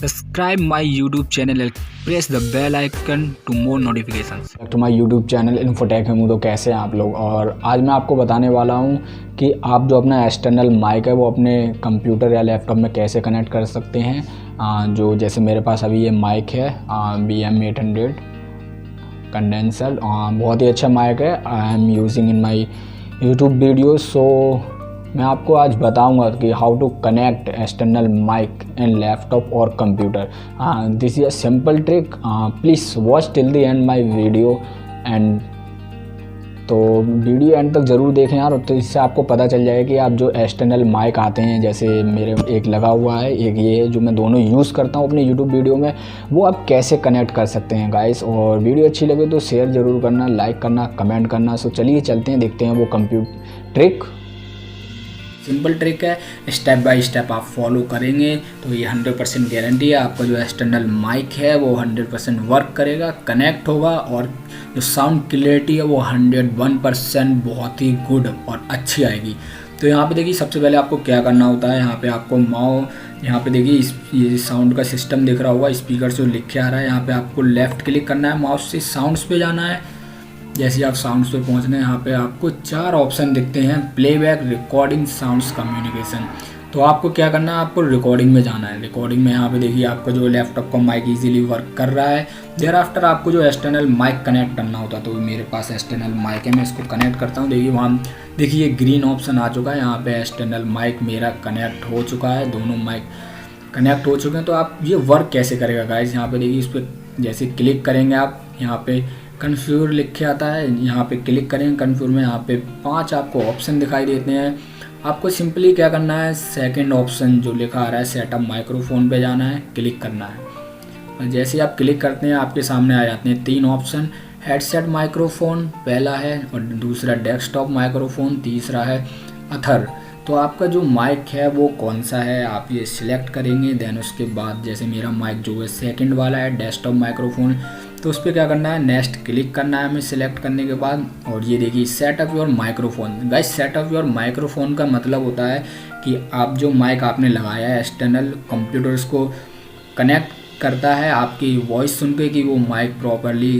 Subscribe my YouTube channel and press the bell icon to more notifications. तो my YouTube channel infotechhemu। तो कैसे हैं आप लोग। और आज मैं आपको बताने वाला हूं कि आप जो अपना एक्सटर्नल माइक है वो अपने कंप्यूटर या लैपटॉप में कैसे कनेक्ट कर सकते हैं। जो जैसे मेरे पास अभी ये माइक है BM800 कंडेंसर, बहुत ही अच्छा माइक है। I am using in my YouTube video. So मैं आपको आज बताऊंगा कि how to connect external mic in laptop और computer. This is a simple trick. Please watch till the end my video and तो वीडियो एंड तक ज़रूर देखें यार। तो इससे आपको पता चल जाएगा कि आप जो एक्सटर्नल माइक आते हैं, जैसे मेरे एक लगा हुआ है, एक ये है जो मैं दोनों यूज़ करता हूँ अपने यूट्यूब वीडियो में, वो आप कैसे कनेक्ट कर सकते हैं गाइस। और वीडियो अच्छी लगे तो शेयर ज़रूर करना, लाइक करना, कमेंट करना। सो चलिए चलते हैं, देखते हैं वो कंप्यूटर ट्रिक। सिंपल ट्रिक है, स्टेप बाय स्टेप आप फॉलो करेंगे तो ये 100% गारंटी है आपका जो एक्सटर्नल माइक है वो 100% वर्क करेगा, कनेक्ट होगा और जो साउंड क्लियरिटी है वो 101% बहुत ही गुड और अच्छी आएगी। तो यहाँ पे देखिए सबसे पहले आपको क्या करना होता है, यहाँ पे आपको यहाँ पे देखिए ये साउंड का सिस्टम दिख रहा होगा, स्पीकर से लिख के आ रहा है। यहाँ पे आपको लेफ़्ट क्लिक करना है, माउस से साउंड्स पे जाना है। जैसे आप साउंड्स पे पहुंचने, यहाँ पे आपको 4 ऑप्शन दिखते हैं, प्लेबैक, रिकॉर्डिंग, साउंड्स, कम्युनिकेशन। तो आपको क्या करना है, आपको रिकॉर्डिंग में जाना है। रिकॉर्डिंग में यहाँ पे देखिए आपका जो लैपटॉप का माइक इजीली वर्क कर रहा है। देयर आफ्टर आपको जो एक्सटर्नल माइक कनेक्ट करना होता है, तो मेरे पास एक्सटर्नल माइक है, मैं इसको कनेक्ट करता हूँ। देखिए वहाँ देखिए ग्रीन ऑप्शन आ चुका है, यहाँ पे एक्सटर्नल माइक मेरा कनेक्ट हो चुका है, दोनों माइक कनेक्ट हो चुके हैं। तो आप ये वर्क कैसे करेगा गाइज, यहाँ पे देखिए इस पर जैसे क्लिक करेंगे आप, यहाँ पे कन्फ्यूर लिख के आता है, यहाँ पे क्लिक करेंगे कन्फ्यूर में, यहाँ पे 5 आपको ऑप्शन दिखाई देते हैं। आपको सिंपली क्या करना है, सेकंड ऑप्शन जो लिखा आ रहा है सेटअप माइक्रोफोन पे जाना है, क्लिक करना है। और जैसे आप क्लिक करते हैं आपके सामने आ जाते हैं 3 ऑप्शन, हेडसेट माइक्रोफोन पहला है, और दूसरा डेस्कटॉप माइक्रोफोन, तीसरा है अथर। तो आपका जो माइक है वो कौन सा है आप ये सिलेक्ट करेंगे। देन उसके बाद जैसे मेरा माइक जो है सेकंड वाला है डेस्कटॉप माइक्रोफोन, तो उस पर क्या करना है, नेक्स्ट क्लिक करना है हमें सिलेक्ट करने के बाद। और ये देखिए setup your microphone. Guys setup your microphone का मतलब होता है कि आप जो माइक आपने लगाया है एक्सटर्नल कंप्यूटर्स को कनेक्ट करता है आपकी वॉइस सुन के कि वो माइक प्रॉपरली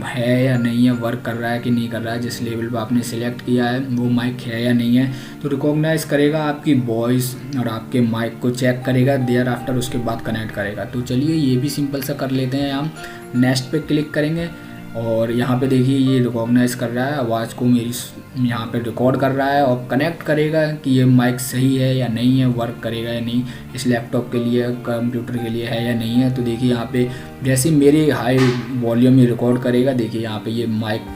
है या नहीं है, वर्क कर रहा है कि नहीं कर रहा है, जिस लेवल पे आपने सिलेक्ट किया है वो माइक है या नहीं है। तो रिकॉग्नाइज करेगा आपकी वॉइस और आपके माइक को चेक करेगा, देयर आफ्टर उसके बाद कनेक्ट करेगा। तो चलिए ये भी सिंपल सा कर लेते हैं, हम नेक्स्ट पे क्लिक करेंगे और यहाँ पे देखिए ये रिकॉग्नाइज कर रहा है आवाज़ को, मेरी यहाँ पे रिकॉर्ड कर रहा है और कनेक्ट करेगा कि ये माइक सही है या नहीं है, वर्क करेगा या नहीं, इस लैपटॉप के लिए कंप्यूटर के लिए है या नहीं है। तो देखिए यहाँ पे जैसे मेरी हाई वॉल्यूम में रिकॉर्ड करेगा, देखिए यहाँ पे ये माइक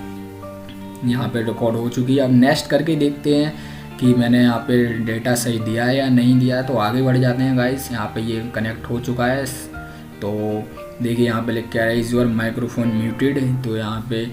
यहाँ पे रिकॉर्ड हो चुकी है। अब नेक्स्ट करके देखते हैं कि मैंने यहाँ पे डेटा सही दिया है या नहीं दिया है। तो आगे बढ़ जाते हैं गाइस, यहाँ पे ये कनेक्ट हो चुका है। तो देखिए यहाँ पे लिख के आ रहा है इज़ योर माइक्रोफोन म्यूटेड। तो यहाँ पे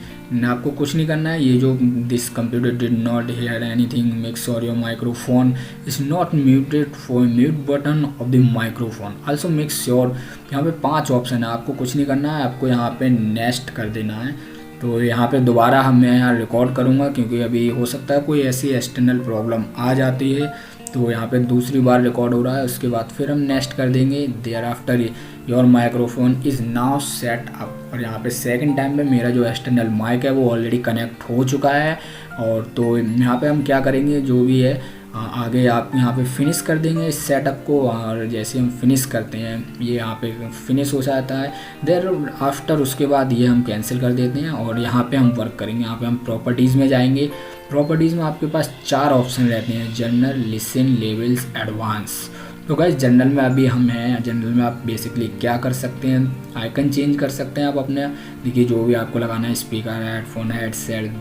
आपको कुछ नहीं करना है, ये जो this computer did not hear anything, make sure your microphone is not muted for mute button of the microphone also make sure. यहाँ पे 5 ऑप्शन है, आपको कुछ नहीं करना है, आपको यहाँ पे नेक्स्ट कर देना है। तो यहाँ पे दोबारा मैं यहाँ रिकॉर्ड करूँगा क्योंकि अभी हो सकता है कोई ऐसी एक्सटर्नल प्रॉब्लम आ जाती है। तो यहाँ पे दूसरी बार रिकॉर्ड हो रहा है, उसके बाद फिर हम नेक्स्ट कर देंगे। Thereafter your microphone is now set up. और यहाँ पे सेकंड टाइम पे मेरा जो एक्सटर्नल माइक है वो ऑलरेडी कनेक्ट हो चुका है। और तो यहाँ पे हम क्या करेंगे, जो भी है आगे आप यहाँ पे फिनिश कर देंगे इस सेटअप को। और जैसे हम फिनिश करते हैं ये यहाँ पे फिनिश हो जाता है। देर आफ्टर उसके बाद ये हम कैंसिल कर देते हैं और यहाँ पे हम वर्क करेंगे। यहाँ पे हम प्रॉपर्टीज़ में जाएंगे। प्रॉपर्टीज़ में आपके पास 4 ऑप्शन रहते हैं, जनरल, लिसन, लेवल्स, एडवांस। तो गाइस जनरल में अभी हम हैं, जनरल में आप बेसिकली क्या कर सकते हैं, आइकन चेंज कर सकते हैं आप अपने। देखिए जो भी आपको लगाना है, स्पीकर, हेडफोन, हेडसेट,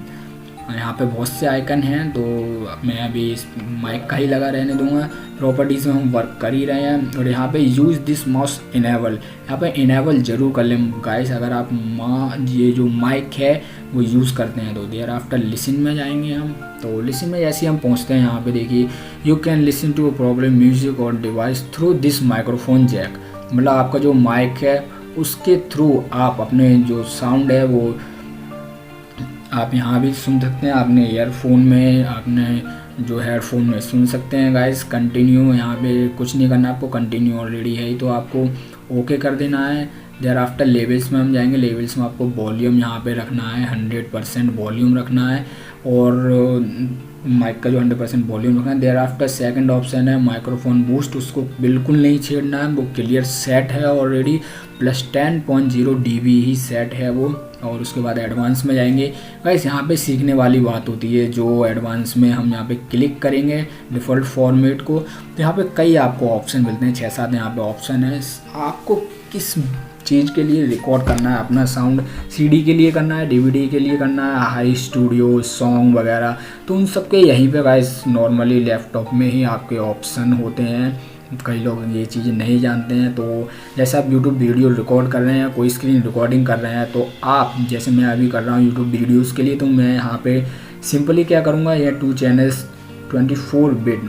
यहाँ पे बहुत से आइकन हैं। तो मैं अभी इस माइक का ही लगा रहने दूंगा। प्रॉपर्टीज़ में हम वर्क कर ही रहे हैं। और यहाँ पे यूज़ दिस माउस इनेबल, यहाँ पे इनेबल जरूर कर लें गाइस अगर आप ये जो माइक है वो यूज़ करते हैं। तो देयर आफ्टर लिसन में जाएंगे हम। तो लिसन में जैसे हम पहुँचते हैं यहाँ पे देखिए you can listen to a problem music और device through this microphone jack. मतलब आपका जो माइक है उसके थ्रू आप अपने जो साउंड है वो आप यहाँ भी सुन सकते हैं, आपने ईयरफोन में, आपने जो हेडफोन में सुन सकते हैं गाइस। कंटिन्यू यहाँ पे कुछ नहीं करना आपको, कंटिन्यू ऑलरेडी है ही। तो आपको ओके कर देना है। देयर आफ्टर लेवल्स में हम जाएंगे। लेवल्स में आपको वॉल्यूम यहाँ पे रखना है 100% वॉल्यूम रखना है, और माइक का जो 100% वॉल्यूम रखना है। देयर आफ्टर सेकंड ऑप्शन है माइक्रोफोन बूस्ट, उसको बिल्कुल नहीं छेड़ना है, वो क्लियर सेट है ऑलरेडी, +10.0 dB ही सेट है वो। और उसके बाद एडवांस में जाएंगे। गाइस यहाँ पे सीखने वाली बात होती है, जो एडवांस में हम यहाँ पे क्लिक करेंगे डिफ़ॉल्ट फॉर्मेट को, तो यहाँ पे कई आपको ऑप्शन मिलते हैं, 6-7 यहाँ पे ऑप्शन है। आपको किस चीज़ के लिए रिकॉर्ड करना है अपना साउंड, सीडी के लिए करना है, डीवीडी के लिए करना है, हाई स्टूडियो सॉन्ग वगैरह, तो उन सब के यहीं पे गाइस नॉर्मली लैपटॉप में ही आपके ऑप्शन होते हैं। कई लोग ये चीज़ें नहीं जानते हैं। तो जैसे आप यूट्यूब वीडियो रिकॉर्ड कर रहे हैं, कोई स्क्रीन रिकॉर्डिंग कर रहे हैं, तो आप जैसे मैं अभी कर रहा हूँ यूट्यूब वीडियोज़ के लिए, तो मैं यहाँ पे सिंपली क्या करूँगा, ये 2 चैनल्स 24 बिट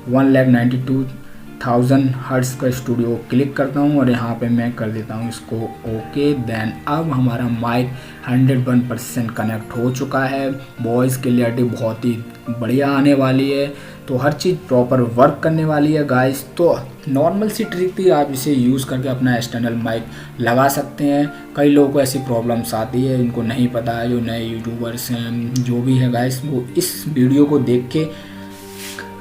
1,92,000 हर्ट्ज का स्टूडियो क्लिक करता हूँ, और यहाँ पे मैं कर देता हूँ इसको ओके। देन अब हमारा माइक 101% कनेक्ट हो चुका है। वॉइस क्लियरिटी बहुत ही बढ़िया आने वाली है, तो हर चीज़ प्रॉपर वर्क करने वाली है गाइस। तो नॉर्मल सी ट्रिक थी, आप इसे यूज़ करके अपना एक्सटर्नल माइक लगा सकते हैं। कई लोगों को ऐसी प्रॉब्लम्स आती है, इनको नहीं पता है, जो नए यूट्यूबर्स हैं जो भी है गाइस, वो इस वीडियो को देख के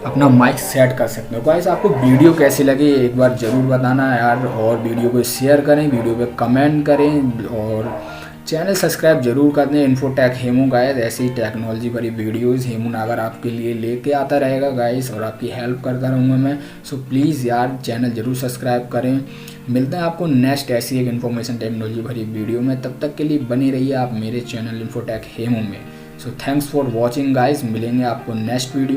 अपना माइक सेट कर सकते हो। गाइस आपको वीडियो कैसी लगी एक बार ज़रूर बताना यार, और वीडियो को शेयर करें, वीडियो पे कमेंट करें, और चैनल सब्सक्राइब जरूर कर दें। इन्फोटेक हेमू गाइस, ऐसी टेक्नोलॉजी भरी वीडियोस हेमू नागर आपके लिए लेके आता रहेगा गाइस, और आपकी हेल्प करता रहूँगा मैं। सो प्लीज़ यार चैनल जरूर सब्सक्राइब करें। मिलते हैं आपको नेक्स्ट ऐसी एक इन्फॉर्मेशन टेक्नोलॉजी भरी वीडियो में, तब तक के लिए बने रहिए आप मेरे चैनल इन्फोटेक हेमू में। So thanks for watching guys, मिलेंगे आपको नेक्स्ट वीडियो।